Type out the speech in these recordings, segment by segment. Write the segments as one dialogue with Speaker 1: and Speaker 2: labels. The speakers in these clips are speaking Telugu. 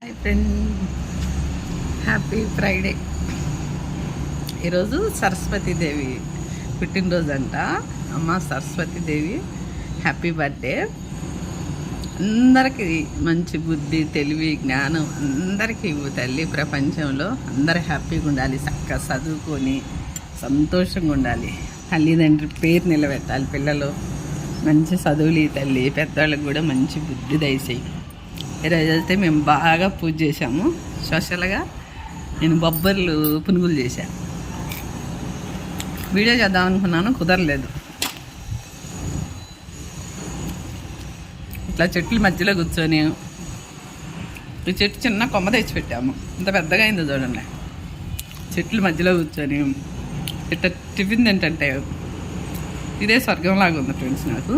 Speaker 1: Hi friend, happy Friday. ఈరోజు సరస్వతీదేవి పుట్టినరోజు అంట. అమ్మ సరస్వతీదేవి హ్యాపీ బర్త్డే. అందరికీ మంచి బుద్ధి, తెలివి, జ్ఞానం అందరికీ ఇవ్వు తల్లి. ప్రపంచంలో అందరూ హ్యాపీగా ఉండాలి, చక్కగా చదువుకొని సంతోషంగా ఉండాలి. తల్లిదండ్రి పేరు నిలబెట్టాలి. పిల్లలు మంచి చదువులు ఈ తల్లి. పెద్దవాళ్ళకి కూడా మంచి బుద్ధి దయచేయి. ఈరోజు అయితే మేము బాగా పూజ చేసాము. స్పెషల్గా నేను బొబ్బర్లు పునుగులు చేశాను. వీడియో చేద్దాం అనుకున్నాను, కుదరలేదు. ఇట్లా చెట్ల మధ్యలో కూర్చొని, ఈ చెట్టు చిన్న కొమ్మ తెచ్చి పెట్టాము, ఇంత పెద్దగా అయిందో చూడండి. చెట్ల మధ్యలో కూర్చొని ఇట్లా టిఫిన్ ఏంటంటే ఇదే స్వర్గంలాగా ఉంది ఫ్రెండ్స్. నాకు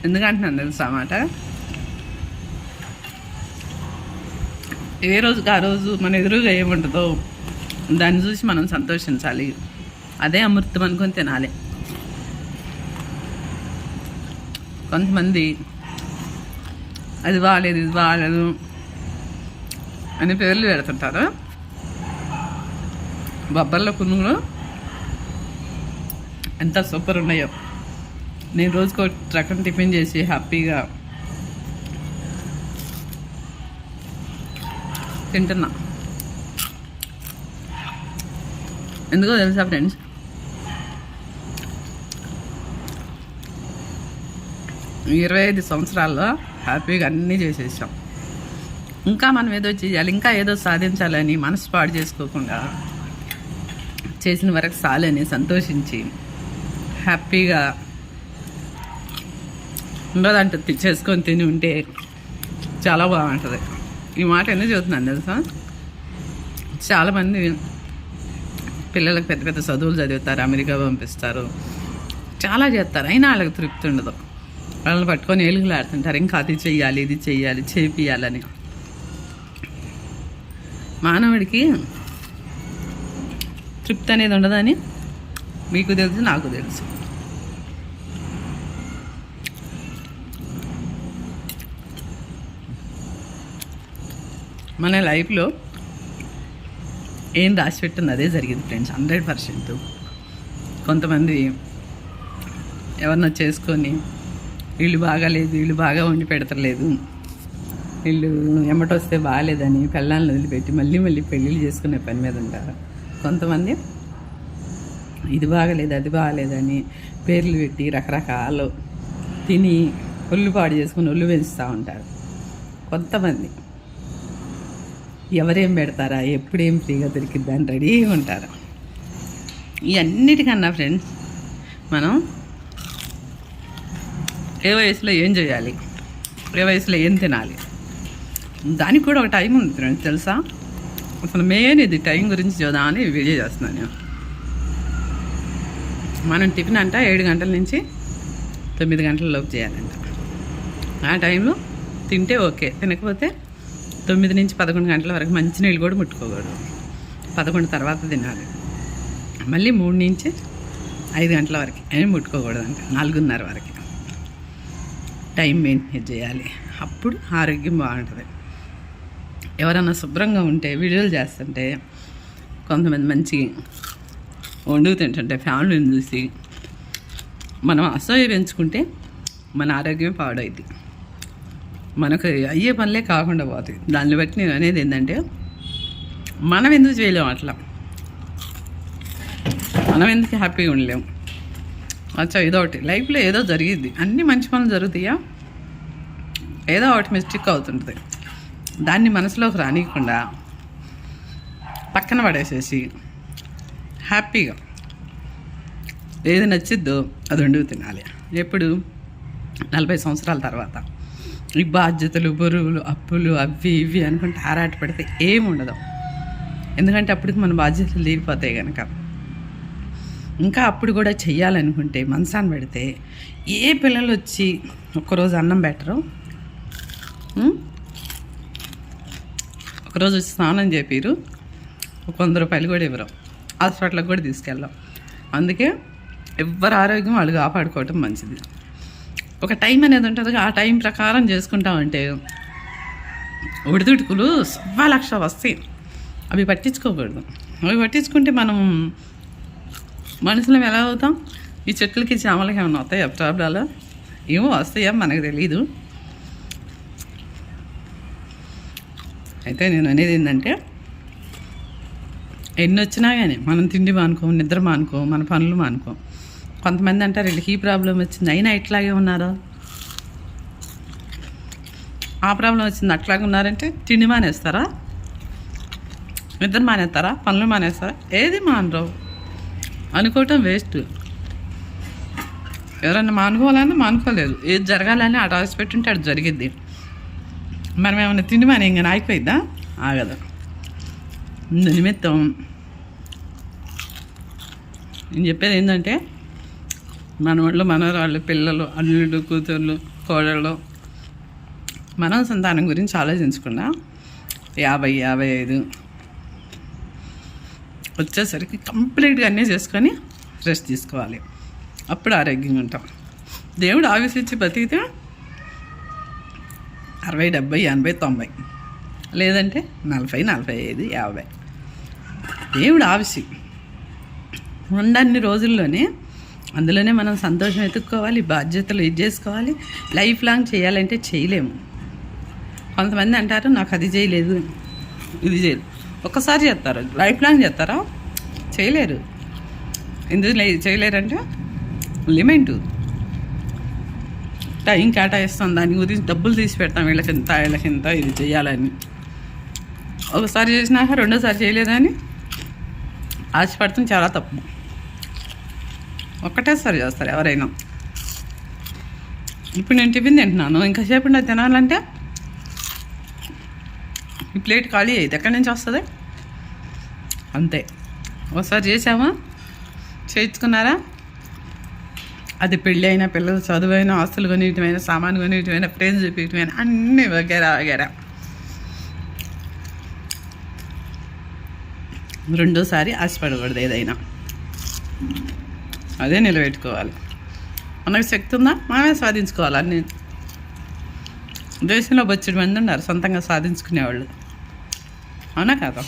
Speaker 1: ఎందుకంటున్నాను తెలుసా అన్నమాట. ఏ రోజుకి ఆ రోజు మన ఎదురుగా ఏముంటుందో దాన్ని చూసి మనం సంతోషించాలి. అదే అమృతం అనుకొని తినాలి. కొంతమంది అది బాగాలేదు, ఇది బాగాలేదు అని పేర్లు పెడుతుంటారు. బొబ్బర్ల పునుగులు ఎంత సూపర్ ఉన్నాయో. నేను రోజుకో రకం టిఫిన్ చేసి హ్యాపీగా తింటున్నా. ఎందుకో తెలుసా ఫ్రెండ్స్, ఈ 25 సంవత్సరాల్లో హ్యాపీగా అన్నీ చేసేసాం. ఇంకా మనం ఏదో చేయాలి, ఇంకా ఏదో సాధించాలని మనసు పాడు చేసుకోకుండా చేసిన వరకు చాలని సంతోషించి హ్యాపీగా ఉండదంటే చేసుకొని తిని ఉంటే చాలా బాగుంటుంది. ఈ మాట ఎందుకు చదువుతున్నాను తెలుసా, చాలామంది పిల్లలకు పెద్ద పెద్ద చదువులు చదువుతారు, అమెరికా పంపిస్తారు, చాలా చేస్తారు, అయినా వాళ్ళకి తృప్తి ఉండదు. వాళ్ళని పట్టుకొని ఏలుగులాడుతుంటారు, ఇంకా అది చెయ్యాలి, ఇది చెయ్యాలి, చేపియాలని. మానవుడికి తృప్తి అనేది ఉండదని మీకు తెలుసు, నాకు తెలుసు. మన లైఫ్లో ఏం దాచిపెట్టింది అదే జరిగింది ఫ్రెండ్స్, 100%. కొంతమంది ఎవరన్నా చేసుకొని వీళ్ళు బాగాలేదు, వీళ్ళు బాగా వండి పెడతలేదు, వీళ్ళు ఎమ్మటొస్తే బాగాలేదని పెళ్ళాలను వదిలిపెట్టి మళ్ళీ మళ్ళీ పెళ్ళిళ్ళు చేసుకునే పని మీద ఉంటారు. కొంతమంది ఇది బాగలేదు, అది బాగాలేదని పేర్లు పెట్టి రకరకాలు తిని ఒళ్ళు పాడు చేసుకుని ఒళ్ళు పెంచుతూ ఉంటారు. కొంతమంది ఎవరేం పెడతారా, ఎప్పుడేం ఫ్రీగా దొరికిద్దని రెడీగా ఉంటారు. ఇవన్నిటికన్నా ఫ్రెండ్స్, మనం ఏ వయసులో ఏం చేయాలి, ఏ వయసులో ఏం తినాలి, దానికి కూడా ఒక టైం ఉంది ఫ్రెండ్స్ తెలుసా. అసలు మెయిన్ ఇది టైం గురించి చూద్దామని వీడియో చేస్తున్నాను నేను. మనం టిఫిన్ అంట 7 గంటల నుంచి 9 గంటల లోపు చేయాలంట. ఆ టైంలో తింటే ఓకే, తినకపోతే 9 నుంచి 11 గంటల వరకు మంచినీళ్ళు కూడా ముట్టుకోకూడదు. 11 తర్వాత తినాలి. మళ్ళీ 3 నుంచి 5 గంటల వరకు ఏం ముట్టుకోకూడదు అంట. 4:30 వరకు టైం మెయింటైన్ చేయాలి. అప్పుడు ఆరోగ్యం బాగుంటుంది. ఎవరన్నా శుభ్రంగా ఉంటే వీడియోలు చేస్తుంటే, కొంతమంది మంచి వండుకు తింటుంటే ఫ్యామిలీని చూసి మనం అసూయ పెంచుకుంటే మన ఆరోగ్యం పాడైంది. మనకు అయ్యే పనులే కాకుండా పోతాయి. దాన్ని బట్టి నేను అనేది ఏంటంటే, మనం ఎందుకు చేయలేము అట్లా, మనం ఎందుకు హ్యాపీగా ఉండలేము. అచ్చా ఏదో ఒకటి లైఫ్లో ఏదో జరిగిద్ది, అన్నీ మంచి పనులు జరుగుతాయా, ఏదో ఒకటి మిస్టేక్ అవుతుంటుంది. దాన్ని మనసులోకి రానియకుండా పక్కన పడేసేసి హ్యాపీగా ఏది నచ్చిద్దో అది వండుకు తినాలి. ఎప్పుడు 40 సంవత్సరాల తర్వాత ఈ బాధ్యతలు, బరువులు, అప్పులు, అవి ఇవి అనుకుంటే ఆరాట పడితే ఏమి ఉండదు. ఎందుకంటే అప్పటికి మన బాధ్యతలు తీరిపోతాయి కనుక. ఇంకా అప్పుడు కూడా చెయ్యాలనుకుంటే మనసాన్ని పెడితే ఏ పిల్లలు వచ్చి ఒక్కరోజు అన్నం పెట్టరు, ఒకరోజు వచ్చి స్నానం చేపిరు, ఒక 100 రూపాయలు కూడా ఇవ్వరు, హాస్పిటల్కి కూడా తీసుకెళ్ళాం. అందుకే ఎవరి ఆరోగ్యం వాళ్ళు కాపాడుకోవటం మంచిది. ఒక టైం అనేది ఉంటుంది, ఆ టైం ప్రకారం చేసుకుంటామంటే ఒడిదుడుకులు 1,00,000 వస్తాయి. అవి పట్టించుకోకూడదు. అవి పట్టించుకుంటే మనం మనుషులం ఎలా అవుతాం? ఈ చెట్లకి చేమలకి ఏమైనా వస్తాయా ప్రాబ్లాలు? ఏమో వస్తాయా మనకు తెలీదు. అయితే నేను అనేది ఏంటంటే, ఎన్ని వచ్చినా కానీ మనం తిండి మానుకో, నిద్ర మానుకో, మన పనులు మానుకో. కొంతమంది అంటారు వీళ్ళకి ఈ ప్రాబ్లం వచ్చింది అయినా ఇట్లాగే ఉన్నారు, ఆ ప్రాబ్లం వచ్చింది అట్లాగే ఉన్నారంటే తిండి మానేస్తారా, నిద్ర మానేస్తారా, పనులు మానేస్తారా? ఏది మానరు. అనుకోవటం వేస్ట్. ఎవరన్నా మానుకోవాలన్నా మానుకోలేదు. ఏది జరగాలని అటు ఆశ పెట్టుంటే అటు జరిగిద్ది. మనం ఏమైనా తిండి మానేం కానీ ఆగిపోయిద్దా? ఆగదు. నిమిత్తం నేను చెప్పేది ఏంటంటే, మనవాళ్ళు, మనవరాళ్ళు, పిల్లలు, అల్లుళ్ళు, కూతుర్లు, కోడళ్ళు, మనం సంతానం గురించి ఆలోచించకుండా 50-55 వచ్చేసరికి కంప్లీట్గా అన్నీ చేసుకొని రెస్ట్ తీసుకోవాలి. అప్పుడు ఆరోగ్యంగా ఉంటాం. దేవుడు ఆయుష్ ఇచ్చి బతికితే 60, 70, 80, 90, లేదంటే 40, 45, 50. దేవుడు ఆయుష్ ఉండన్ని రోజుల్లోనే అందులోనే మనం సంతోషం ఎత్తుక్కోవాలి, బాధ్యతలు ఇది చేసుకోవాలి. లైఫ్ లాంగ్ చేయాలంటే చేయలేము. కొంతమంది అంటారు నాకు అది చేయలేదు, ఇది చేయలేదు. ఒక్కసారి చేస్తారు, లైఫ్ లాంగ్ చేస్తారా? చేయలేరు. ఎందుకు చేయలేరంటే లిమిట్ టైం కేటాయిస్తాం, దాని గురించి డబ్బులు తీసి పెడతాం, వీళ్ళకింత ఇది చేయాలని. ఒకసారి చేసినాక రెండోసారి చేయలేదని ఆశపడతాం. చాలా తప్పు. ఒక్కటేసారి చేస్తారు ఎవరైనా. ఇప్పుడు నేను టిఫిన్ తింటున్నాను, ఇంకా సేపు నాకు తినాలంటే ఈ ప్లేట్ ఖాళీ అయితే ఎక్కడి నుంచి వస్తుంది? అంతే. ఒకసారి చేసామా, చేయించుకున్నారా, అది పెళ్ళి అయినా, పిల్లలు చదువైనా, ఆస్తులు కొనియటమైనా, సామాను కొనియటమైనా, ఫ్రెండ్స్ చూపించమైనా, అన్నీ వగేరా వగేరా. రెండోసారి ఆశపడకూడదు. ఏదైనా అదే నిలబెట్టుకోవాలి. మనకు శక్తి ఉందా, మనమే సాధించుకోవాలి. అన్నీ దేశంలో బొచ్చెడు మంది ఉన్నారు సొంతంగా సాధించుకునేవాళ్ళు, అవునా కాదా?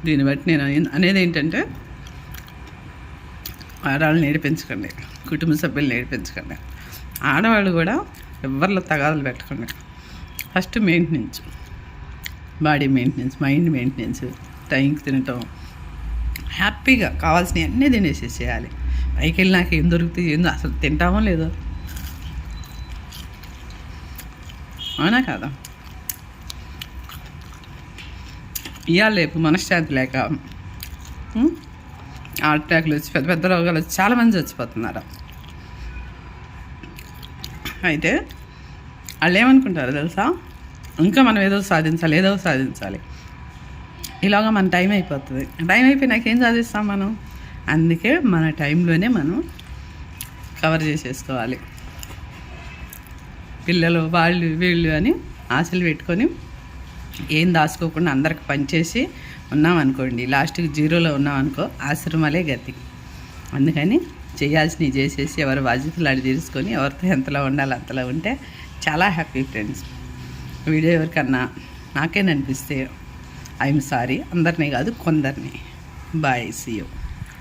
Speaker 1: దీన్ని బట్టి నేను అనేది ఏంటంటే, ఆడవాళ్ళు నేర్పించకండి, కుటుంబ సభ్యులు నేర్పించకండి. ఆడవాళ్ళు కూడా ఎవరిలో తగాదాలు పెట్టకండి. First maintenance, body maintenance, mind maintenance, టైంకి తినటం, హ్యాపీగా కావాల్సినవి అన్నీ తినేసేసేయాలి. పైకి వెళ్ళి నాకు ఏం దొరుకుతాయి, ఏందో అసలు తింటామో లేదో, అవునా కాదా? ఇవాళ రేపు మనశ్శాంతి లేక హార్ట్ అటాక్లు వచ్చి పెద్ద పెద్ద రోగాలు వచ్చి చాలామంది చచ్చిపోతున్నారు. అయితే వాళ్ళు ఏమనుకుంటారు తెలుసా, ఇంకా మనం ఏదో సాధించాలి. ఇలాగా మన టైం అయిపోతుంది. టైం అయిపోయి నాకేం సాధిస్తాం మనం? అందుకే మన టైంలోనే మనం కవర్ చేసేసుకోవాలి. పిల్లలు, వాళ్ళు, వీళ్ళు అని ఆశలు పెట్టుకొని ఏం దాచుకోకుండా అందరికి పనిచేసి ఉన్నామనుకోండి, లాస్ట్కి జీరోలో ఉన్నామనుకో, ఆశ్రమాలే గతి. అందుకని చేయాల్సినవి చేసేసి ఎవరి బాధ్యతలు అడి తీర్చుకొని ఎవరితో ఎంతలో ఉండాలి అంతలో ఉంటే చాలా హ్యాపీ. ఫ్రెండ్స్, వీడియో ఎవరికన్నా నాకేననిపిస్తే ఐఎమ్ సారీ, అందరినీ కాదు కొందరిని. Bye, see you.